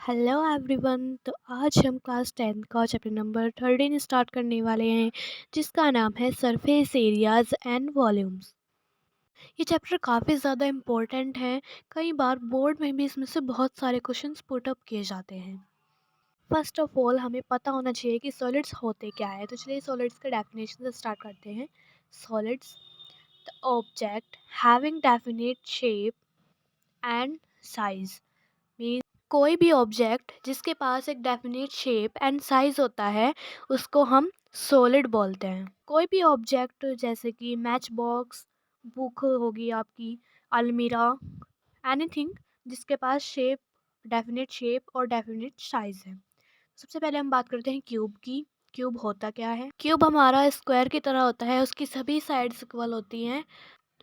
Hello everyone. तो आज हम क्लास 10 का चैप्टर नंबर 13 स्टार्ट करने वाले हैं, जिसका नाम है सरफेस एरियाज एंड वॉल्यूम्स। ये चैप्टर काफ़ी ज़्यादा इम्पोर्टेंट है। कई बार बोर्ड में भी इसमें से बहुत सारे क्वेश्चंस पुट अप किए जाते हैं। फर्स्ट ऑफ ऑल हमें पता होना चाहिए कि सॉलिड्स होते क्या है। तो चलिए सॉलिड्स का डेफिनेशन से स्टार्ट करते हैं। Solids the object having definite shape and size. कोई भी ऑब्जेक्ट जिसके पास एक डेफिनेट शेप एंड साइज होता है उसको हम सॉलिड बोलते हैं। कोई भी ऑब्जेक्ट जैसे कि मैच बॉक्स, बुक होगी आपकी, अलमीरा, एनीथिंग जिसके पास डेफिनेट शेप और डेफिनेट साइज है। सबसे पहले हम बात करते हैं क्यूब की। क्यूब होता क्या है? क्यूब हमारा स्क्वायर की तरह होता है, उसकी सभी साइड्स इक्वल होती हैं,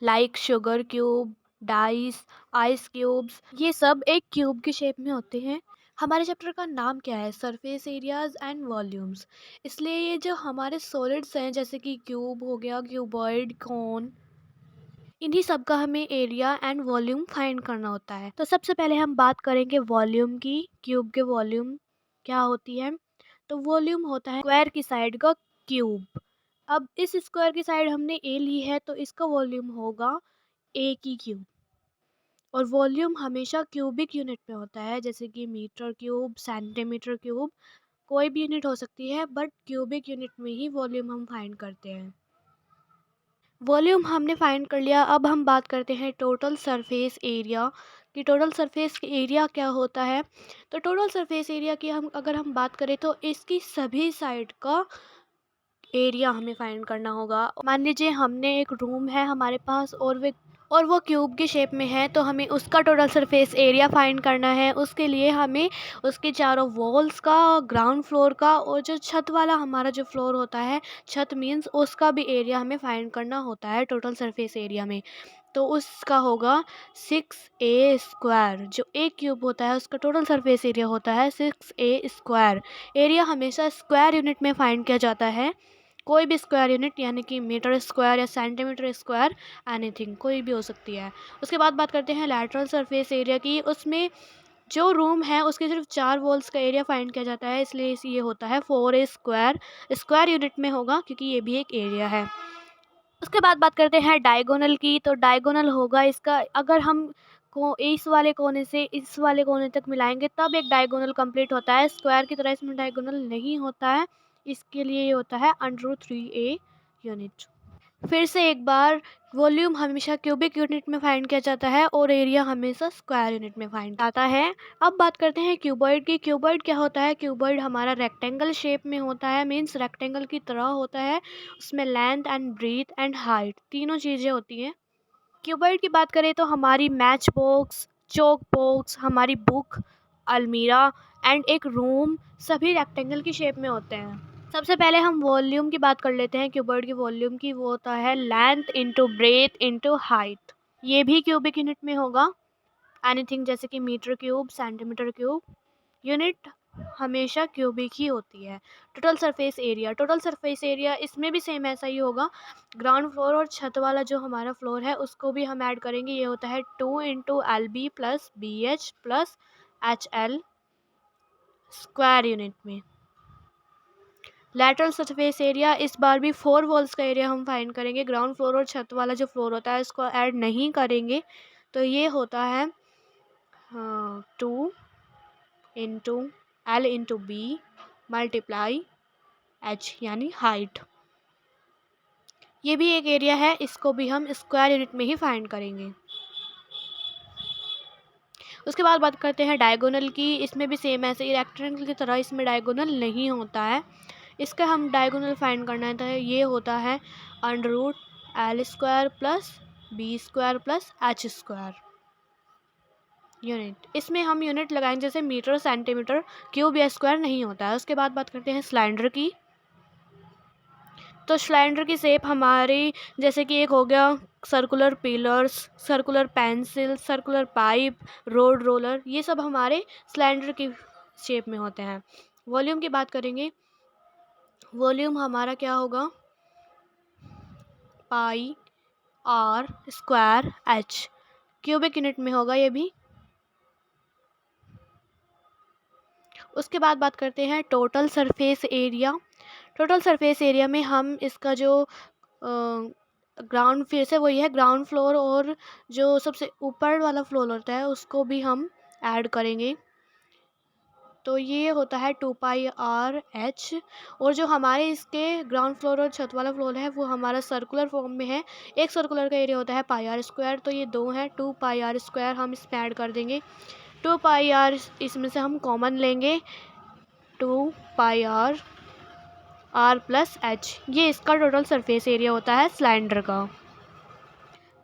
like sugar cube, dice, ice cubes, ये सब एक क्यूब की शेप में होते हैं। हमारे चैप्टर का नाम क्या है? Surface areas and volumes. इसलिए ये जो हमारे सॉलिड्स हैं जैसे कि क्यूब हो गया, क्यूबॉइड, कोन, इन्हीं सब का हमें एरिया एंड वॉल्यूम फाइंड करना होता है। तो सबसे पहले हम बात करेंगे वॉल्यूम की। क्यूब के वॉल्यूम क्या होती है? तो वॉल्यूम होता है स्क्वायर की साइड का क्यूब। अब इस स्क्वायर की साइड हमने ए ली है तो इसका वॉल्यूम होगा ए की क्यूब। और वॉल्यूम हमेशा क्यूबिक यूनिट में होता है, जैसे कि मीटर क्यूब, सेंटीमीटर क्यूब, कोई भी यूनिट हो सकती है, बट क्यूबिक यूनिट में ही वॉल्यूम हम फाइंड करते हैं। वॉल्यूम हमने फाइंड कर लिया। अब हम बात करते हैं टोटल सरफेस एरिया कि टोटल सरफेस एरिया क्या होता है। तो टोटल सरफेस एरिया की अगर हम बात करें तो इसकी सभी साइड का एरिया हमें फाइंड करना होगा। मान लीजिए हमने एक रूम है हमारे पास और वो क्यूब की शेप में है, तो हमें उसका टोटल सरफेस एरिया फाइंड करना है। उसके लिए हमें उसके चारों वॉल्स का, ग्राउंड फ्लोर का, और जो छत वाला हमारा जो फ्लोर होता है, छत मीन्स उसका भी एरिया हमें फाइंड करना होता है टोटल सरफेस एरिया में। तो उसका होगा 6a²। जो एक क्यूब होता है उसका टोटल सरफेस एरिया होता है 6a²। एरिया हमेशा स्क्वायर यूनिट में फाइंड किया जाता है। कोई भी स्क्वायर यूनिट, यानी कि मीटर स्क्वायर या सेंटीमीटर स्क्वायर, एनीथिंग, कोई भी हो सकती है। उसके बाद बात करते हैं लैटरल सरफेस एरिया की। उसमें जो रूम है उसके सिर्फ 4 वॉल्स का एरिया फाइंड किया जाता है, इसलिए ये होता है 4a²। स्क्वायर यूनिट में होगा क्योंकि ये भी एक एरिया है। उसके बाद बात करते हैं डायगोनल की। तो डायगोनल होगा इसका, अगर हम को इस वाले कोने से इस वाले कोने तक मिलाएंगे तब एक डायगोनल कंप्लीट होता है। स्क्वायर की तरह इसमें डायगोनल नहीं होता है, इसके लिए ये होता है √3a यूनिट। फिर से एक बार, वॉल्यूम हमेशा क्यूबिक यूनिट में फाइंड किया जाता है और एरिया हमेशा स्क्वायर यूनिट में फाइंड आता है। अब बात करते हैं क्यूबॉइड की। क्यूबॉइड क्या होता है? क्यूबॉइड हमारा रेक्टेंगल शेप में होता है, मीन्स रेक्टेंगल की तरह होता है। उसमें length and breadth and height तीनों चीज़ें होती हैं। क्यूबॉइड की बात करें तो हमारी मैच बॉक्स, चौक बॉक्स, हमारी बुक, अलमीरा एंड एक रूम, सभी रेक्टेंगल की शेप में होते हैं। सबसे पहले हम वॉल्यूम की बात कर लेते हैं। क्यूबॉइड की वॉल्यूम की, वो होता है length into breadth into height. ये भी क्यूबिक यूनिट में होगा, एनीथिंग जैसे कि metre cube, centimetre cube. Unit हमेशा क्यूबिक ही होती है। Total surface area, total surface area इसमें भी सेम ऐसा ही होगा। ग्राउंड फ्लोर और छत वाला जो हमारा फ्लोर है उसको भी हम ऐड करेंगे, ये होता है 2 × LB + BH + HL square unit में। लैटरल सरफेस एरिया, इस बार भी 4 वॉल्स का एरिया हम फाइंड करेंगे। ग्राउंड फ्लोर और छत वाला जो फ्लोर होता है इसको ऐड नहीं करेंगे, तो ये होता है 2 × L × B × H, यानी हाइट। ये भी एक एरिया है, इसको भी हम स्क्वायर यूनिट में ही फाइंड करेंगे। उसके बाद बात करते हैं डायगोनल की। इसमें भी सेम ऐसे ही रेक्टेंगल की तरह इसमें डायगोनल नहीं होता है। इसका हम डायगोनल फाइंड करना है तो ये होता है √L² + B² + H² यूनिट। इसमें हम यूनिट लगाएंगे जैसे मीटर, सेंटीमीटर, क्यूब या स्क्वायर नहीं होता है। उसके बाद बात करते हैं सिलेंडर की। तो सिलेंडर की शेप हमारी जैसे कि एक हो गया circular pillars, circular pencil, circular pipe, road roller, ये सब हमारे सिलेंडर की शेप में होते हैं। वॉल्यूम की बात करेंगे। वॉल्यूम हमारा क्या होगा? πr²H, क्यूबिक यूनिट में होगा ये भी। उसके बाद बात करते हैं total surface area. Total surface area में हम इसका जो ग्राउंड फेस है वही है ग्राउंड फ्लोर, और जो सबसे ऊपर वाला फ्लोर होता है उसको भी हम ऐड करेंगे। तो ये होता है 2πr/h। और जो हमारे इसके ग्राउंड फ्लोर और छत वाला फ्लोर है वो हमारा सर्कुलर फॉर्म में है। एक सर्कुलर का एरिया होता है πr², तो ये 2 है 2πr² हम इसमें ऐड कर देंगे। 2πr इसमें से हम कॉमन लेंगे, 2πr r+h, ये इसका टोटल सरफेस एरिया होता है सिलेंडर का।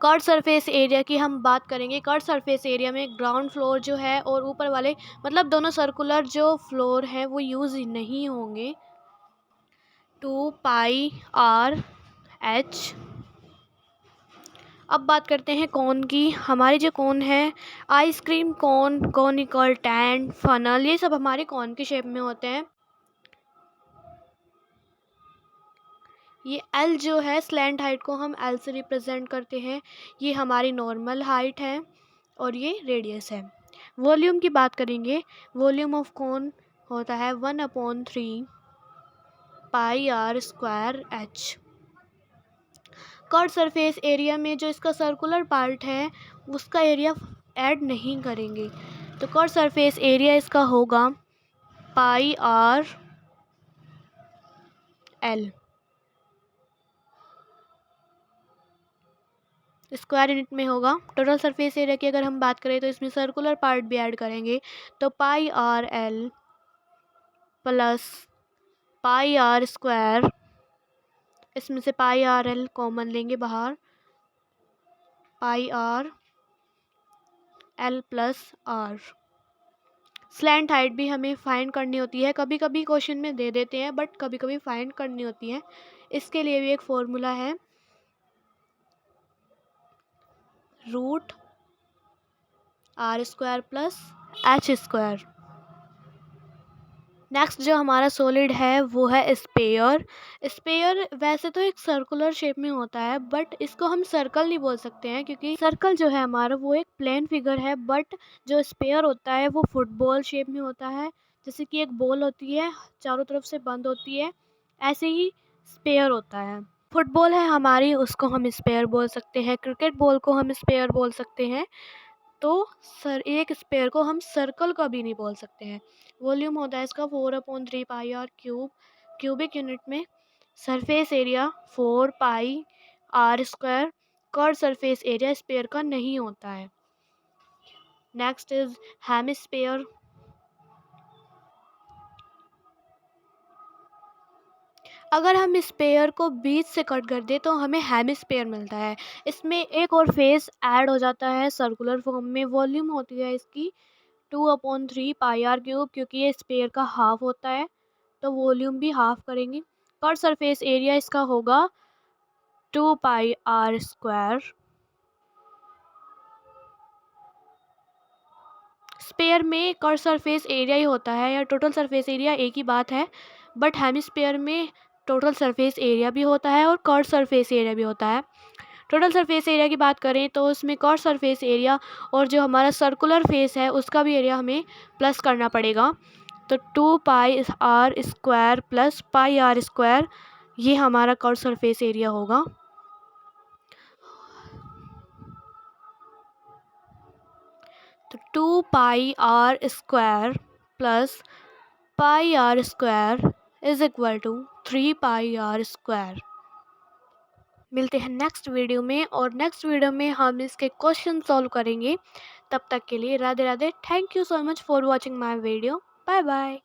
कर्व सरफेस एरिया की हम बात करेंगे। कर्व सरफेस एरिया में ग्राउंड फ्लोर जो है और ऊपर वाले मतलब दोनों सर्कुलर जो फ्लोर हैं वो यूज़ नहीं होंगे। 2πr/h। अब बात करते हैं कोन की। हमारे जो कोन है ice cream cone, conical, stand, funnel, ये सब हमारे कोन के शेप में होते हैं। ये एल जो है स्लैंट हाइट को हम एल से रिप्रेजेंट करते हैं। ये हमारी नॉर्मल हाइट है और ये रेडियस है। वॉल्यूम की बात करेंगे। वॉल्यूम ऑफ कोन होता है 1/3 πr²h। कर्व सरफेस एरिया में जो इसका सर्कुलर पार्ट है उसका एरिया ऐड नहीं करेंगे, तो कर्व सरफेस एरिया इसका होगा πr/l। स्क्वायर यूनिट में होगा। टोटल सरफेस एरिया की अगर हम बात करें तो इसमें सर्कुलर पार्ट भी ऐड करेंगे, तो πr/l प्लस πr², इसमें से πr/l कॉमन लेंगे बाहर, πr/l plus r। Slant height भी हमें फाइंड करनी होती है, कभी कभी क्वेश्चन में दे देते हैं बट कभी कभी फाइंड करनी होती है। इसके लिए भी एक फॉर्मूला है, √r² प्लस h²। नेक्स्ट जो हमारा सॉलिड है वो है स्पेयर। स्पेयर वैसे तो एक सर्कुलर शेप में होता है बट इसको हम सर्कल नहीं बोल सकते हैं, क्योंकि सर्कल जो है हमारा वो एक प्लेन फिगर है, बट जो स्पेयर होता है वो फुटबॉल शेप में होता है। जैसे कि एक बॉल होती है चारों तरफ से बंद होती है, ऐसे ही स्पेयर होता है। फुटबॉल है हमारी, उसको हम स्पेयर बोल सकते हैं। क्रिकेट बॉल को हम स्पेयर बोल सकते हैं। तो एक स्पेयर को हम सर्कल का भी नहीं बोल सकते हैं। वॉल्यूम होता है इसका 4/3 πr³। क्यूबिक यूनिट में surface area 4πr²। Curve surface area sphere का नहीं होता है। Next is hemisphere. अगर हम स्पेयर को बीच से कट कर दें तो हमें हेमिस्फीयर मिलता है। इसमें एक और फेस ऐड हो जाता है सर्कुलर फॉर्म में। वॉल्यूम होती है इसकी 2/3 πr³, क्योंकि ये स्पेयर का हाफ होता है तो वॉल्यूम भी हाफ करेंगे। कर्व सरफेस एरिया इसका होगा 2πr²। स्पेयर में कर्व सरफेस एरिया ही होता है, या टोटल सरफेस एरिया एक ही बात है, बट हेमिस्फीयर में टोटल सरफेस एरिया भी होता है और कर्व सरफेस एरिया भी होता है। टोटल सरफेस एरिया की बात करें तो उसमें कर्व सरफेस एरिया और जो हमारा सर्कुलर फेस है उसका भी एरिया हमें प्लस करना पड़ेगा, तो 2πr² प्लस πr², ये हमारा कर्व सरफेस एरिया होगा। तो 2πr² plus πr² is equal to 3πr²। मिलते हैं नेक्स्ट वीडियो में, और नेक्स्ट वीडियो में हम इसके क्वेश्चन सॉल्व करेंगे। तब तक के लिए Radhe Radhe. Thank you so much for watching my video. Bye bye.